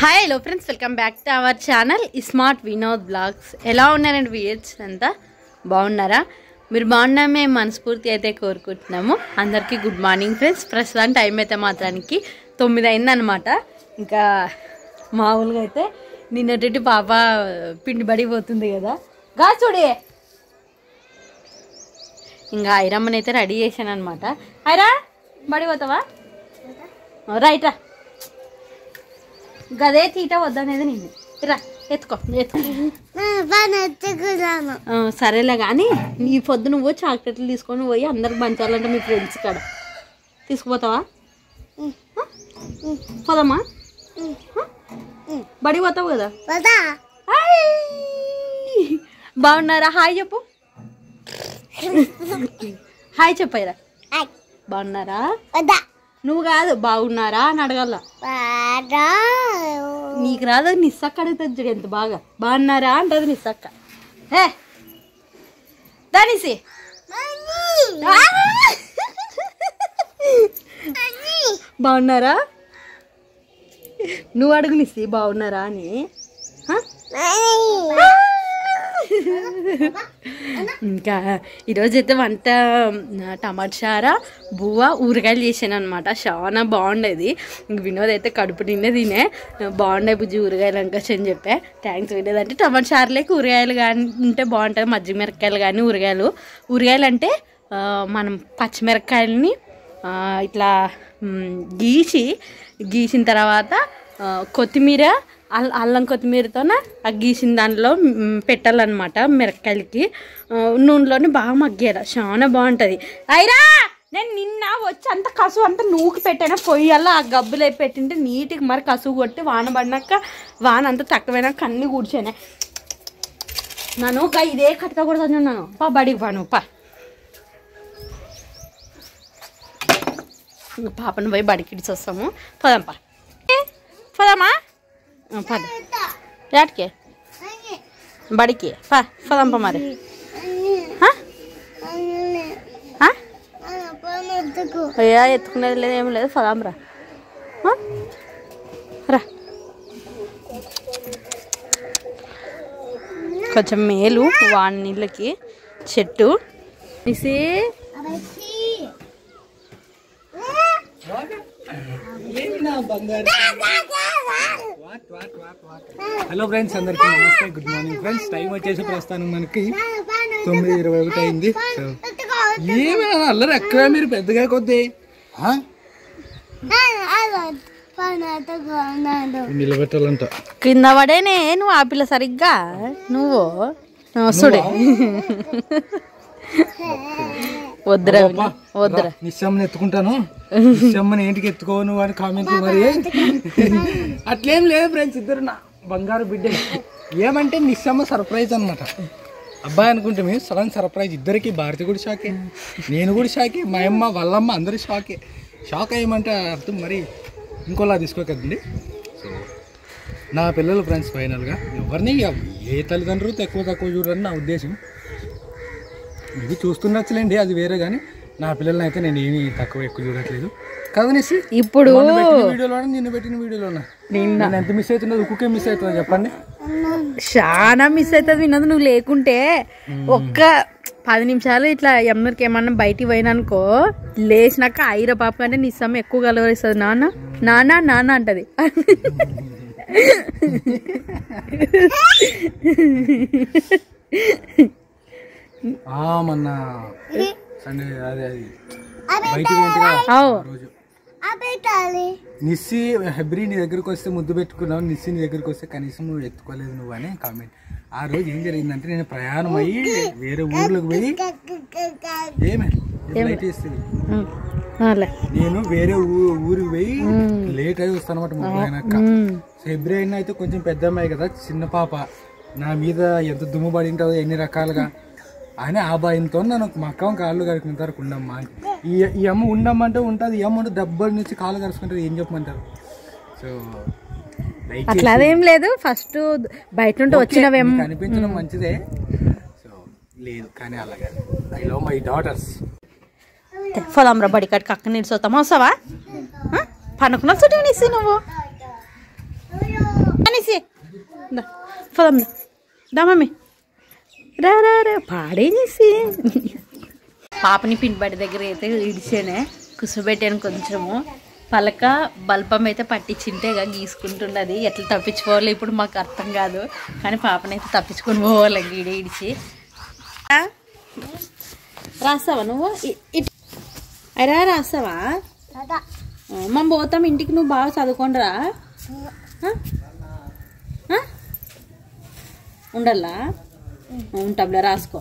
Hi hello friends, welcome back to our channel smart Vinod blogs. ఎలా ఉన్నారండి viewers అంతా? బాగున్నారా? మీరు బాగున్నామే మనస్ఫూర్తి అయితే కోరుకుంటున్నాము. అందరికీ గుడ్ మార్నింగ్ ఫ్రెండ్స్. ప్రస్తుతం టైం అయితే మాత్రానికి 9 అయిందనమాట. ఇంకా మామూలుగా అయితే నిన్నటి పాప పిండి బడి పోతుంది కదా, గా చూడే. ఇంకా ఐరమ్మని అయితే రెడీ చేశాను అనమాట. ఐరా బడి పోతావా? రైట్రా, గదే తీట వద్దనేది నేను. రా ఎత్తుకో సరేలే కానీ నీ పొద్దు నువ్వు చాక్లెట్లు తీసుకొని పోయి అందరికి పంచాలంటే మీ ఫ్రెండ్స్ కాడ తీసుకుపోతావా? పోదామా? బడి పోతావు కదా. బాగున్నారా? హాయ్ చెప్పు. హాయ్ చెప్పారా? బాగున్నారా? నువ్వు కాదు బాగున్నారా అని అడగాల. నీకు రాదు, నిస్సక్క అడుగుతుంది చూడు ఎంత బాగా. బాగున్నారా అంటది నిస్సక్క. హే దానిసి బాగున్నారా? నువ్వు అడుగు నిస్సి బాగున్నారా అని. ఇంకా ఈరోజైతే వంట టమాటా చారా బువ్వ ఊరగాయలు చేసాను అనమాట. చాలా బాగుండేది. ఇంక వినోద్ అయితే కడుపు నిండే తినే బాగుండే బుజ్జి ఊరగాయలు అంకచ్చు అని చెప్పా. థ్యాంక్స్ వినోద్. అంటే టమాటా చారులేక ఊరగాయలు కానీ ఉంటే బాగుంటుంది. మజ్జిగ మిరపకాయలు కానీ ఊరగాయలు అంటే మనం పచ్చిమిరపకాయలని ఇట్లా గీసిన తర్వాత కొత్తిమీర అల్లం కొత్తిమీరతో గీసిన దాంట్లో పెట్టాలన్నమాట. మిరపకాయలకి నూనెలోని బాగా మగ్గారు, చాలా బాగుంటుంది. అయిరా నేను నిన్న వచ్చి అంత కసువు అంతా నూకి పెట్టాను పొయ్యల్లా. ఆ గబ్బులు పెట్టింటే నీట్గా మరి కసువు కొట్టి వాన పడినాక వాన అంతా తక్కువైనాక అన్నీ కూర్చోనే. నన్ను ఇదే కట్టుకోకూడదు అన్నాను. పా బడికి పా నువ్వు పా. పాపను పోయి బడికి ఇడిచి వస్తాము. పోదాంపా పోదామా? పద యాటికి బడికి పదంప మరి. అయ్యా ఎత్తుకునేది లేదు ఏం లేదు. పదాంరా రా. కొంచెం మేలు వాన నీళ్ళకి చెట్టు తీసి. హలో ఫ్రెండ్స్, అందరికీ నమస్తే, గుడ్ మార్నింగ్ ఫ్రెండ్స్. టైం వచ్చేసి ప్రస్తుతానికి మనకి 9:21 అయింది. ఏమైనా అల్లరి ఎక్కడ మీరు పెద్దగా కొద్ది నిలబెట్టాలంట. కింద పడేనే నువ్వు ఆ పిల్ల సరిగ్గా నువ్వు చూడే. వద్దురా వద్దురా, నిశ్చమ్మని ఎత్తుకుంటాను. నిశ్చమ్మని ఏంటికి ఎత్తుకోవు నువ్వు అని కామెంట్లు. మరి అట్లేం లేదు ఫ్రెండ్స్, ఇద్దరు నా బంగారు బిడ్డలు. ఏమంటే నిశ్చమ్మ సర్ప్రైజ్ అనమాట. అబ్బాయి అనుకుంటే మేము సడన్ సర్ప్రైజ్. ఇద్దరికి భారతి కూడా షాకే, నేను కూడా షాకే, మా అమ్మ వాళ్ళమ్మ అందరూ షాకే. షాక్ అయ్యమంటే అర్థం మరి ఇంకోలా తీసుకోకదండి. సో నా పిల్లలు ఫ్రెండ్స్ ఫైనల్గా ఎవరిని ఏ తల్లిదండ్రులు తక్కువ చూడరని నా ఉద్దేశం. ఇది చూస్తుండొచ్చులేండి, అది వేరే. కానీ నా పిల్లల్ని అయితే నేను ఏమీ ఎక్కువ చూడట్లేదు కదా. ఇప్పుడు వీడియోలో నిన్ను పెట్టిన వీడియోలో నేను ఎంత మిస్ అవుతున్నది, ఉక్కుకే మిస్ అవుతుందో చెప్పండి. చాలా మిస్ అవుతుంది వినోద్. నువ్వు లేకుంటే ఒక్క 10 నిమిషాలు ఇట్లా ఎమ్మరికి ఏమన్నా బయటికి పోయినానుకో, లేచినాక ఐర పాప కంటే నిస్సమ్మ ఎక్కువ కలవరిస్తుంది. నాన్న నాన్న నాన్న అంటది. మొన్న సండే అదే బయటికి రోజు నిస్సి హెబ్రి నీ దగ్గరకు వస్తే ముద్దు పెట్టుకున్నావు, నిస్సి నీ దగ్గరకు వస్తే కనీసం నువ్వు ఎత్తుకోలేదు నువ్వు అని కామెంట్. ఆ రోజు ఏం జరిగిందంటే నేను ప్రయాణం అయ్యి వేరే ఊర్లోకి పోయి లైట్ వేస్తుంది. నేను వేరే ఊరికి పోయి లేట్ అయి వస్తాను అనమాట. ముగ్గురు అయినాక హెబ్రి అయినా అయితే కొంచెం పెద్ద అమ్మాయి కదా, చిన్న పాప. నా మీద ఎంత దుమ్ము పడి ఉంటుందో ఎన్ని రకాలుగా అని ఆ భయంతో నన్ను మక్కం కాళ్ళు కడుకుంటారు ఉండమ్మా అని. ఈ అమ్మ ఉండమ్మంటే ఉంటుంది, ఈ అమ్మ డబ్బుల నుంచి కాళ్ళు కలుసుకుంటారు. ఏం చెప్పమంటారు? సో అట్లా అదేం లేదు. ఫస్ట్ బయట నుండి వచ్చినవేమో కనిపించడం మంచిదే. సో లేదు కానీ అలాగే ఐ లవ్ మై డాటర్స్. పోదాంరా బడి కాడికి. అక్క నీడ్స్ వస్తామా? వస్తావా? పనుకున్న చుట్టూ నిసి నువ్వు పోదాం దా మమ్మీ రా రా రా పాడేసి పాపని పిండిబడి దగ్గర అయితే ఇడిచానే కుసబెట్టాను కొంచెము పలక బల్పం అయితే పట్టించింటేగా గీసుకుంటున్నది ఎట్లా తప్పించుకోవాలి ఇప్పుడు మాకు అర్థం కాదు కానీ పాపనైతే తప్పించుకొని పోవాలి గీడి ఇడిచి రాస్తావా నువ్వు అరా రాస్తావా మనం పోతాం ఇంటికి నువ్వు బాగా చదువుకోండిరా ఉండల్లా ఉంటాంలే రాసుకో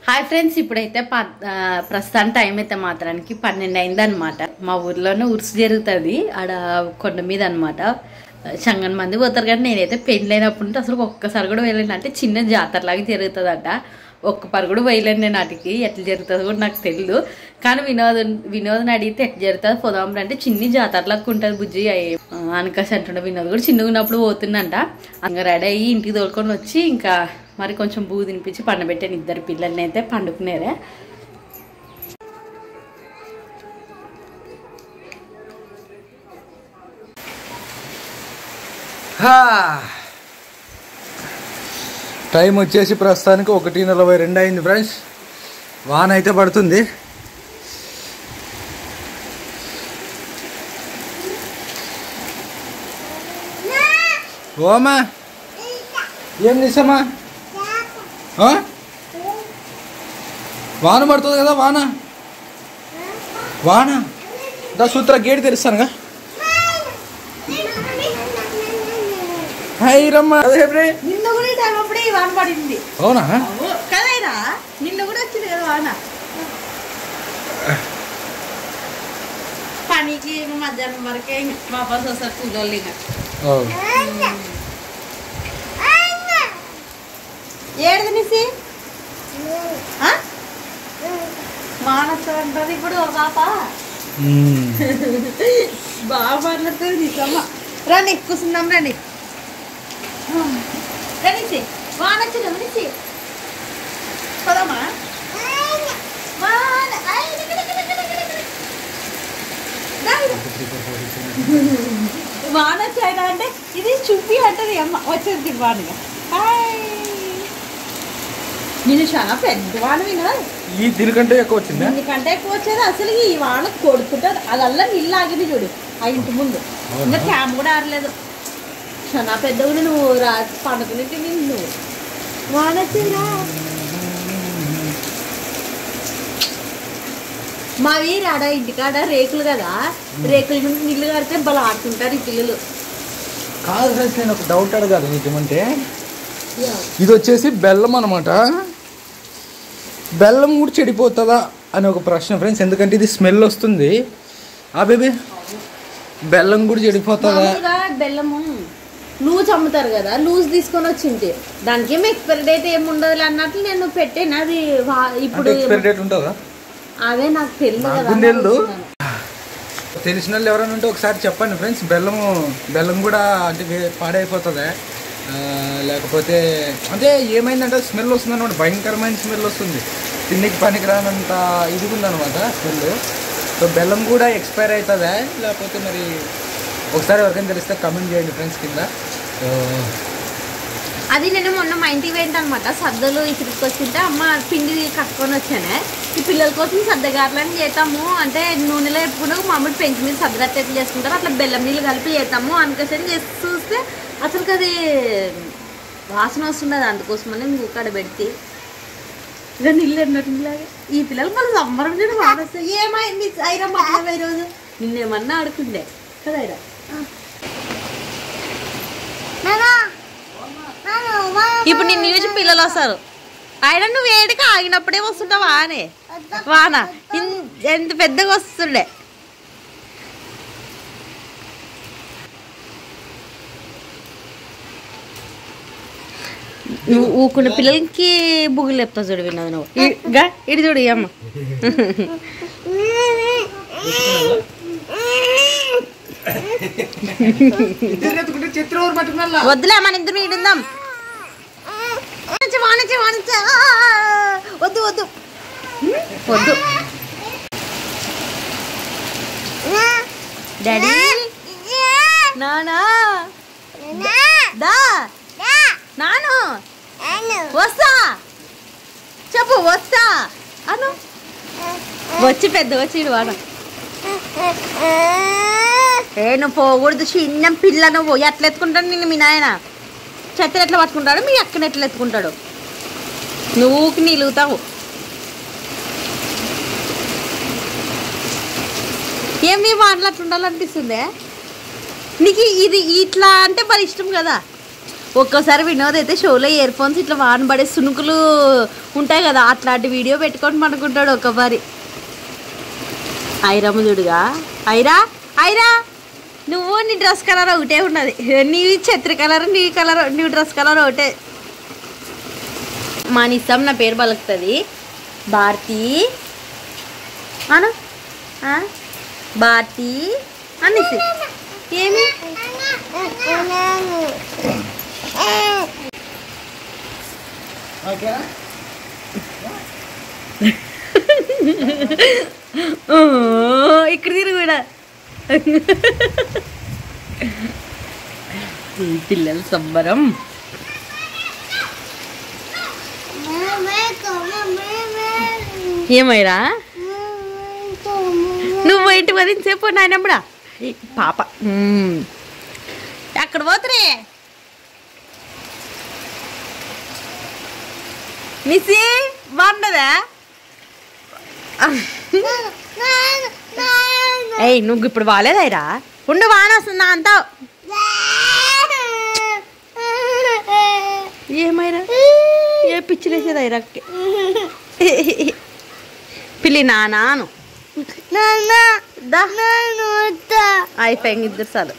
హాయ్ ఫ్రెండ్స్ ఇప్పుడైతే ప్రస్తుతానికి టైం అయితే మాత్రానికి 12 అయిందనమాట మా ఊర్లోనే ఉరుసు జరుగుతుంది ఆడ కొండ మీద అనమాట చంగన్ మంది పోతారు కానీ నేనైతే పెళ్ళైనప్పుడు అసలు ఒక్కసారి కూడా వెళ్ళాను అంటే చిన్న జాతరలాగా జరుగుతుందంట ఒక్క పరుగుడు వేయలేను నేను వాటికి ఎట్లా జరుగుతుందో కూడా నాకు తెలియదు కానీ వినోద్ని అడిగితే ఎట్లా జరుగుతుంది పోదాం అంటే చిన్ని జాతరలాగా ఉంటుంది బుజ్జి అనకాసి అంటుండే వినోద్ కూడా చిన్నగా ఉన్నప్పుడు పోతుందంట ఇంకా రెడీ అయ్యి ఇంటికి తోలుకొని వచ్చి ఇంకా మరి కొంచెం బూ తినిపించి పండబెట్టాను ఇద్దరు పిల్లల్ని అయితే పండుకునేరే టైం వచ్చేసి ప్రస్తుతానికి 1:42 అయింది ఫ్రెండ్స్ వాన అయితే పడుతుంది ఓమా ఏం చేసామా వాన పడుతుంది కదా వాన దా సూత్ర గేట్ తెలుస్తానుగా నిన్న కూడా ఈ టైం అప్పుడే వాన పడింది అవునా కదైనా నిన్న కూడా వచ్చింది కదా వాన పనికి మధ్యాహ్నం వరకే వాపస్ వస్తారు కూలోళ్ళు ఇంకా ఏడు నిసి మానసంటది ఇప్పుడు పాప బాగా మాట్లాడుతుంది నిజమ్మా రండి కూర్చుందాం రండి రండి వానొచ్చింది మనిషి పదమ్మా వానొచ్చాయినా అంటే ఇది చూపి అంటది అమ్మ వచ్చేది వానగా నేను చాలా పెద్ద వాన వినా ఈ దీనికంటే ఎక్కువ వచ్చింది దీనికంటే ఎక్కువ వచ్చేది అసలు ఈ వాన కొడుకుంటుంది అదల్లా నీళ్ళు ఆగింది చూడు ఆ ఇంటి ముందు ఇంకా క్యామ్ కూడా ఆరలేదు చాలా పెద్దగా నువ్వు పండుకునే నువ్వు వానొచ్చిందా మావి రాడా ఇంటికాడ రేకులు కదా రేకుల నుంచి నీళ్ళు కడితే బలా ఆడుతుంటారు ఈ పిల్లలు కాదు ఫ్రెండ్స్ నేను ఒక డౌట్ అడగాలి నిజమంటే ఇది వచ్చేసి బెల్లం అనమాట బెల్లం కూడా చెడిపోతుందా అని ఒక ప్రశ్న ఫ్రెండ్స్ ఎందుకంటే ఇది స్మెల్ వస్తుంది బేబీ బెల్లం కూడా చెడిపోతుందా బెల్లము లూజ్ అమ్ముతారు కదా లూజ్ తీసుకొని వచ్చింది దానికి ఏమి ఎక్స్పైరీ డేట్ ఏమి ఉండదు అన్నట్లు నేను పెట్టాను అది ఇప్పుడు ఎక్స్పైరీ డేట్ ఉంటుందా అదే నాకు తెలియదు తెలిసిన వాళ్ళు ఎవరైనా ఉంటే ఒకసారి చెప్పండి ఫ్రెండ్స్ బెల్లం కూడా అంటే పాడైపోతుందా లేకపోతే అంటే ఏమైందంటే స్మెల్ వస్తుంది అనమాట భయంకరమైన స్మెల్ వస్తుంది తిండికి పనికిరానంత ఇది ఉందనమాట స్మెల్ సో బెల్లం కూడా ఎక్స్పైర్ అవుతుందా లేకపోతే మరి ఒకసారి ఎవరికైనా తెలిస్తే కమెంట్ చేయండి ఫ్రెండ్స్ కింద అది నేను మొన్న మా ఇంటికి పోయింది అనమాట సద్దలు ఇసురికి వచ్చింటే అమ్మ పిండి కట్టుకొని వచ్చానే ఈ పిల్లల కోసం సద్దగారులని చేస్తాము అంటే నూనెలో ఎప్పుడు మామూలు పెంచి మీద సద్దగట్ట ఎట్లా చేసుకుంటారు అట్లా బెల్లం నీళ్ళు కలిపి చేస్తాము అందుకోసం చేసి చూస్తే అసలు అది వాసన వస్తున్నది అందుకోసమని ఇంకొకడ పెడితే ఇక నీళ్ళు ఎన్నట్టులాగే ఈ పిల్లలు మళ్ళీ సంబరం చేయడం వాన వస్తాయి ఏమైంది అయినా మాట్లాడే ఈరోజు నిన్నేమన్నా ఆడుకుండే కదా అయిరా ఇప్పుడు నిన్ను చూసి పిల్లలు వస్తారు ఆయన నువ్వు వేడికి ఆగినప్పుడే వస్తుంటావు వానే వాన ఎంత పెద్దగా వస్తుండే నువ్వు ఊకున్న పిల్లలకి బుగ్గులు లేపుతావు చూడు విన్నది నువ్వు ఇటు చూడు అమ్మ సావిత్రి ఊరు పట్టుకున్నా వద్దులే మన ఇద్దరు ఇడుందాం వద్దు వద్దు వద్దు డాడీ నానా దా నాను వస్తా చెప్పు వస్తా అను వచ్చి పెద్ద వచ్చి వాడు నువ్వు పోకూడదు చిన్న పిల్ల నువ్వు ఎట్లా ఎత్తుకుంటాడు నిన్ను మీ నాయన చెత్తలు ఎట్లా పట్టుకుంటాడు మీ అక్కని ఎట్లా ఎత్తుకుంటాడు నువ్వుకి నిలుగుతావు ఏమి మాట్లాడుతూ ఉండాలనిపిస్తుందే నీకు ఇది ఇట్లా అంటే మరి ఇష్టం కదా ఒక్కోసారి వినోద్ అయితే షోలో ఇయర్ ఫోన్స్ ఇట్లా వానబడే సునుకులు ఉంటాయి కదా అట్లాంటి వీడియో పెట్టుకొని పడుకుంటాడు ఒక్కసారి ఐరముదుడుగా ఐరా ఐరా నువ్వు నీ డ్రెస్ కలర్ ఒకటే ఉన్నది నీ ఛత్రి కలర్ నీ డ్రెస్ కలర్ ఒకటే మా నిస్సాం నా పేరు పలుకుతుంది భారతి అను భారతి అనేసి ఏమి ఇక్కడ తిరుగు కూడా పిల్లల సంబరం ఏమైరా నువ్వు బయట వదిలిసేపు నాయనమ్మడా పాప అక్కడ పోతురే మిస్సి బాగుండదా ఏయ్ నువ్వు ఇప్పుడు బాగాలేదాయిరా ఉండు వాన వస్తుందా అంతా ఏమైరా ఏ పిచ్చిలేసేదాయిరాకి పిల్లి నాను అయిపోయింది ఇద్దరు చాలు